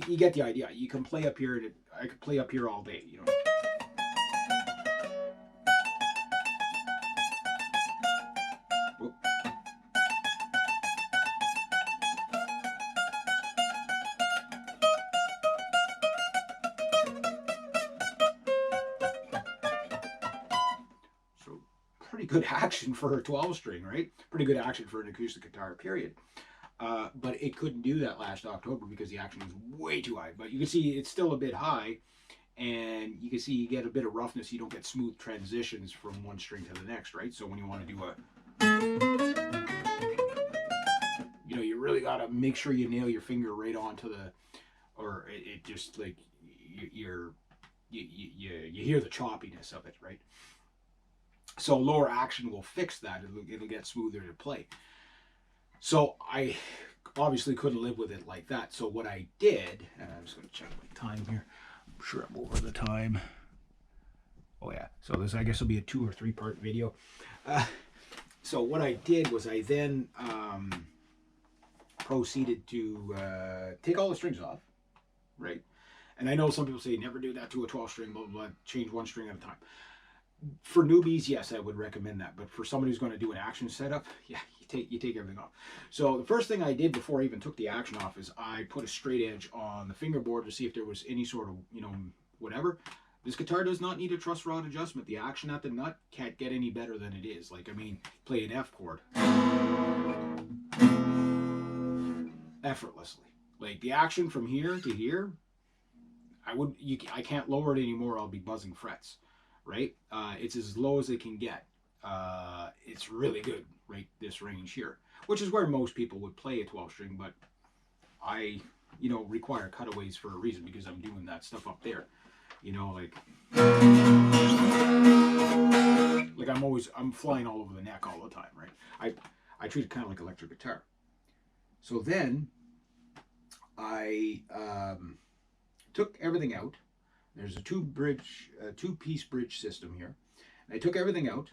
you get the idea. You can play up here, and I could play up here all day, you know. Whoop. So pretty good action for a 12 string, right? Pretty good action for an acoustic guitar, period. But it couldn't do that last October because the action was way too high. But you can see it's still a bit high, and you can see you get a bit of roughness. You don't get smooth transitions from one string to the next, right? So when you want to do you know, you really got to make sure you nail your finger right onto the, or it just like you hear the choppiness of it, right? So lower action will fix that. It'll get smoother to play. So I obviously couldn't live with it like that. So what I did, and I'm just going to check my time here. I'm sure I'm over the time. Oh yeah. So this, I guess, will be a 2 or 3 part video. So what I did was I then proceeded to take all the strings off, right? And I know some people say never do that to a 12 string, blah, blah, blah, change one string at a time. For newbies, yes, I would recommend that. But for somebody who's going to do an action setup, yeah, you take everything off. So the first thing I did before I even took the action off is I put a straight edge on the fingerboard to see if there was any sort of, you know, whatever. This guitar does not need a truss rod adjustment. The action at the nut can't get any better than it is. Like, I mean, play an F chord effortlessly. Like the action from here to here, I can't lower it anymore. I'll be buzzing frets. Right? It's as low as it can get. It's really good, right? This range here, which is where most people would play a 12 string, but I, you know, require cutaways for a reason because I'm doing that stuff up there. You know, like I'm flying all over the neck all the time, right? I treat it kind of like electric guitar. So then I took everything out. There's a two-piece bridge system here. And I took everything out,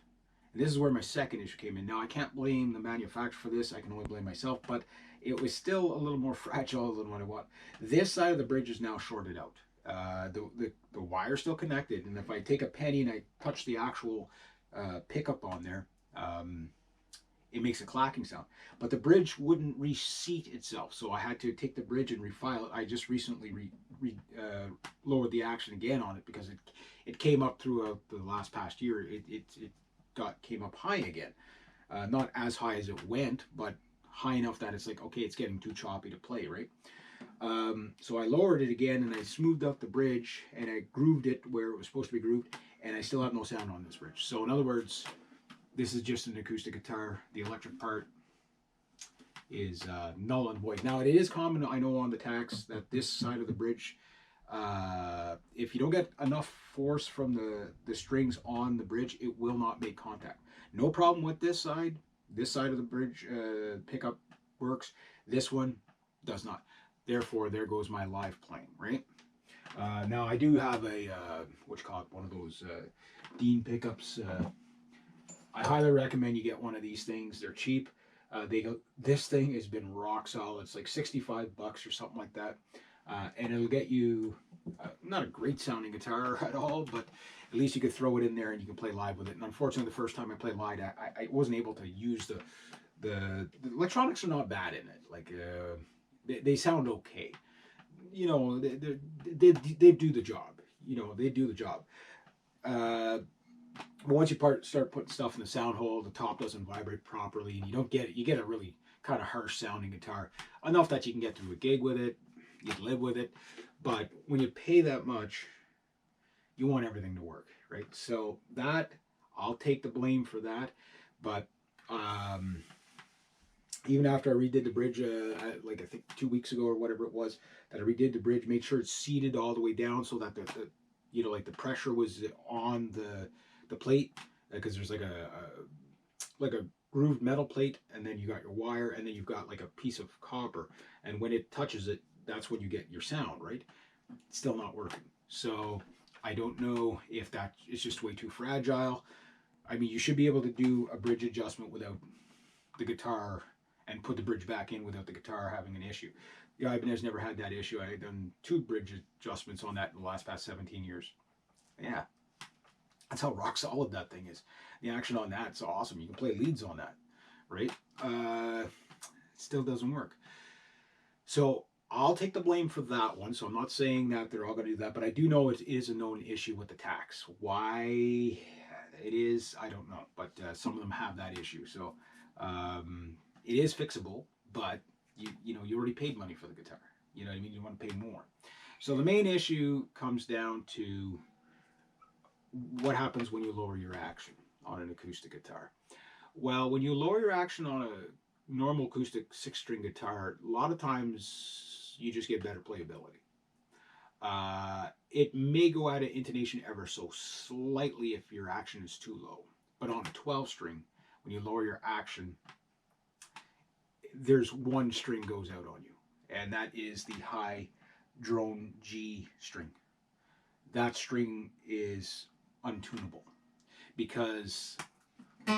and this is where my second issue came in. Now, I can't blame the manufacturer for this. I can only blame myself, but it was still a little more fragile than what I want. This side of the bridge is now shorted out. The wire's still connected, and if I take a penny and I touch the actual pickup on there, it makes a clacking sound. But the bridge wouldn't reseat itself, so I had to take the bridge and refile it. I just recently lowered the action again on it because it came up throughout the last past year. It came up high again. Not as high as it went, but high enough that it's like, okay, it's getting too choppy to play, right? So I lowered it again, and I smoothed out the bridge, and I grooved it where it was supposed to be grooved, and I still have no sound on this bridge. So in other words, this is just an acoustic guitar. The electric part is null and void. Now, it is common, I know, on the tax that this side of the bridge, if you don't get enough force from the strings on the bridge, it will not make contact. No problem with this side. This side of the bridge pickup works. This one does not. Therefore, there goes my live playing, right? Now, I do have a, one of those Dean pickups. I highly recommend you get one of these things. They're cheap. This thing has been rock solid. It's like 65 bucks or something like that. And it'll get you, not a great sounding guitar at all, but at least you could throw it in there and you can play live with it. And unfortunately, the first time I played live, I wasn't able to use the electronics are not bad in it. Like, they sound okay. You know, they do the job. You know, they do the job. But once you start putting stuff in the sound hole, the top doesn't vibrate properly, and you don't get it. You get a really kind of harsh sounding guitar. Enough that you can get through a gig with it, you can live with it. But when you pay that much, you want everything to work, right? So that, I'll take the blame for that. But even after I redid the bridge, like I think 2 weeks ago or whatever it was, that I redid the bridge, made sure it's seated all the way down so that the you know, like the pressure was on the plate, because there's like a grooved metal plate, and then you got your wire, and then you've got like a piece of copper, and when it touches it, that's when you get your sound, right? It's still not working. So I don't know if that is just way too fragile. I mean, you should be able to do a bridge adjustment without the guitar, and put the bridge back in without the guitar having an issue. Yeah, Ibanez never had that issue. I had done 2 bridge adjustments on that in the past 17 years. Yeah, that's how rock solid that thing is. The action on that's awesome. You can play leads on that, right? It still doesn't work. So I'll take the blame for that one. So I'm not saying that they're all going to do that, but I do know it is a known issue with the tax. Why it is, I don't know, but some of them have that issue. So it is fixable, but you know you already paid money for the guitar. You know what I mean? You want to pay more. So the main issue comes down to what happens when you lower your action on an acoustic guitar. Well, when you lower your action on a normal acoustic 6-string guitar, a lot of times you just get better playability. It may go out of intonation ever so slightly if your action is too low. But on a 12-string, when you lower your action, there's one string goes out on you, and that is the high drone G string. That string is untunable because there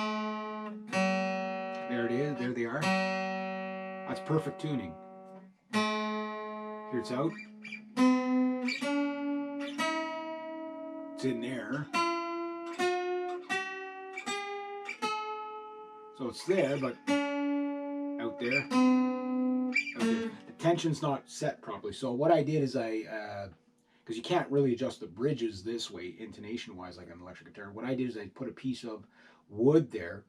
it is, there they are. That's perfect tuning. Here it's out. It's in there. So it's there, but out there. The tension's not set properly. So what I did is because you can't really adjust the bridges this way, intonation-wise, like an electric guitar. What I did is I put a piece of wood there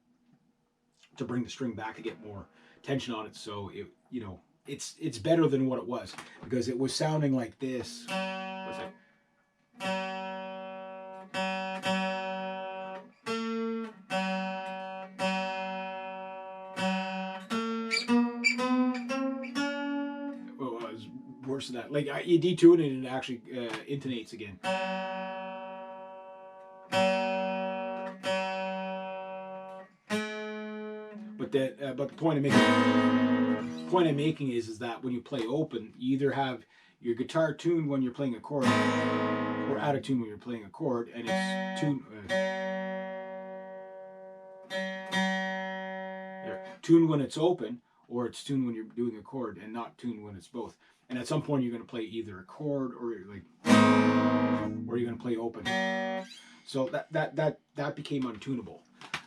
to bring the string back to get more tension on it. So it, you know, it's better than what it was because it was sounding like this. What's that? Well, it was worse than that. Like you detune it and it actually intonates again. But the point I'm making is that when you play open, you either have your guitar tuned when you're playing a chord, or out of tune when you're playing a chord, and it's tuned. Tuned when it's open, or it's tuned when you're doing a chord, and not tuned when it's both. And at some point, you're going to play either a chord or you're going to play open. So that became untunable,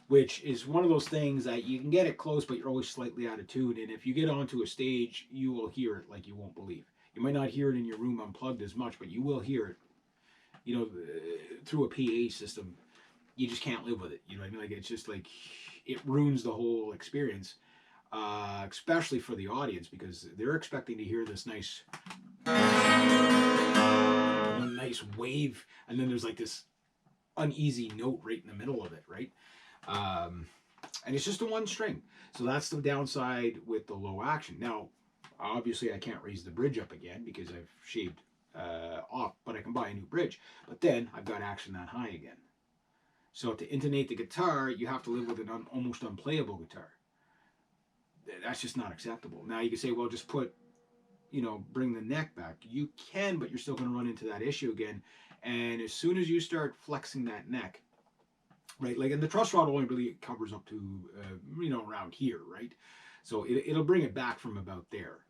which is one of those things that you can get it close, but you're always slightly out of tune. And if you get onto a stage, you will hear it like you won't believe. You might not hear it in your room unplugged as much, but you will hear it, you know, through a PA system. You just can't live with it. You know what I mean? Like it's just like it ruins the whole experience, especially for the audience because they're expecting to hear this nice wave, and then there's like this uneasy note right in the middle of it, right? And it's just a one string. So that's the downside with the low action. Now, obviously I can't raise the bridge up again because I've shaved off, but I can buy a new bridge. But then I've got action that high again. So to intonate the guitar, you have to live with an almost unplayable guitar. That's just not acceptable. Now you can say, well, just put, bring the neck back. You can, but you're still going to run into that issue again. And as soon as you start flexing that neck, right, like, and the truss rod only really covers up to, around here, right? So it'll bring it back from about there,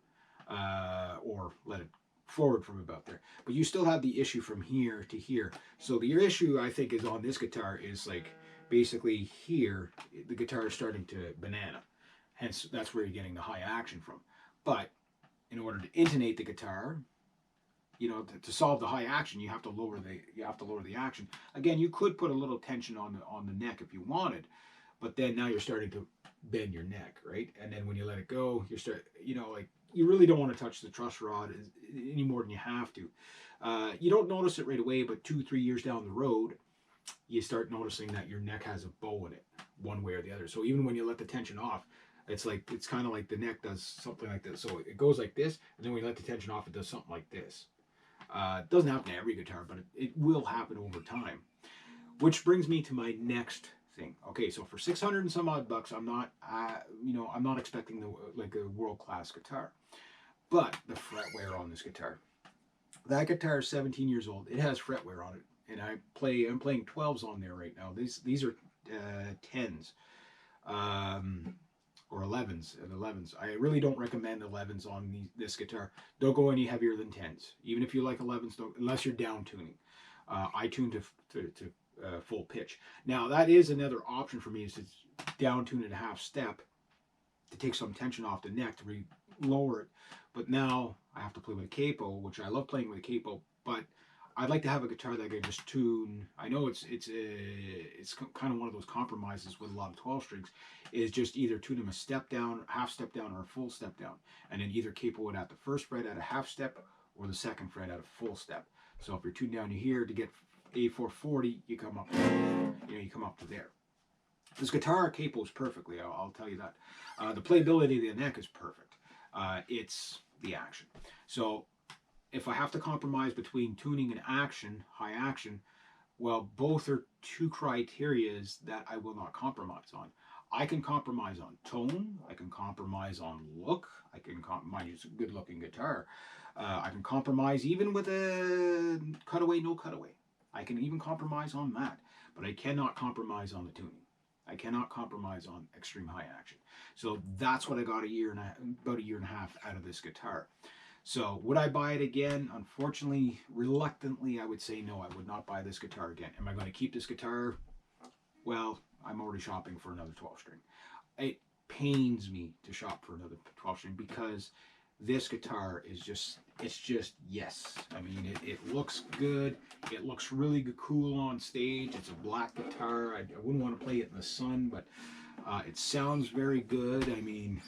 or let it forward from about there. But you still have the issue from here to here. So your issue, I think, is on this guitar is like basically here, the guitar is starting to banana. Hence, that's where you're getting the high action from. But in order to intonate the guitar, to solve the high action, you have to lower the action. Again, you could put a little tension on the neck if you wanted, but then now you're starting to bend your neck, right? And then when you let it go, you really don't want to touch the truss rod any more than you have to. You don't notice it right away, but 2-3 years down the road, you start noticing that your neck has a bow in it, one way or the other. So even when you let the tension off, it's kind of like the neck does something like this. So it goes like this, and then when you let the tension off, it does something like this. It doesn't happen to every guitar, but it will happen over time. Which brings me to my next thing. Okay, so for 600 and some odd bucks, I'm not expecting a world-class guitar. But the fret wear on this guitar. That guitar is 17 years old. It has fret wear on it, and I'm playing 12s on there right now. These are 10s. or 11s and 11s. I really don't recommend 11s on this guitar. Don't go any heavier than 10s. Even if you like 11s, don't, unless you're down tuning. I tune to full pitch. Now that is another option for me, is to down tune at a half step to take some tension off the neck to lower it. But now I have to play with a capo, which I love playing with a capo, but I'd like to have a guitar that I can just tune. I know it's kind of one of those compromises with a lot of 12 strings, is just either tune them a step down, half step down, or a full step down, and then either capo it at the first fret at a half step or the second fret at a full step. So if you're tuned down to here to get A440, you come up, you come up to there. This guitar capos perfectly, I'll tell you that. The playability of the neck is perfect. It's the action. So if I have to compromise between tuning and action, high action, well, both are two criterias that I will not compromise on. I can compromise on tone. I can compromise on look. I can compromise a good-looking guitar. I can compromise even with a cutaway, no cutaway. I can even compromise on that, but I cannot compromise on the tuning. I cannot compromise on extreme high action. So that's what I got about a year and a half out of this guitar. So would I buy it again? Unfortunately, reluctantly, I would say no, I would not buy this guitar again. Am I going to keep this guitar? Well, I'm already shopping for another 12 string. It pains me to shop for another 12 string because this guitar is just, it's just yes. I mean, it looks good. It looks really cool on stage. It's a black guitar. I wouldn't want to play it in the sun, but it sounds very good. I mean...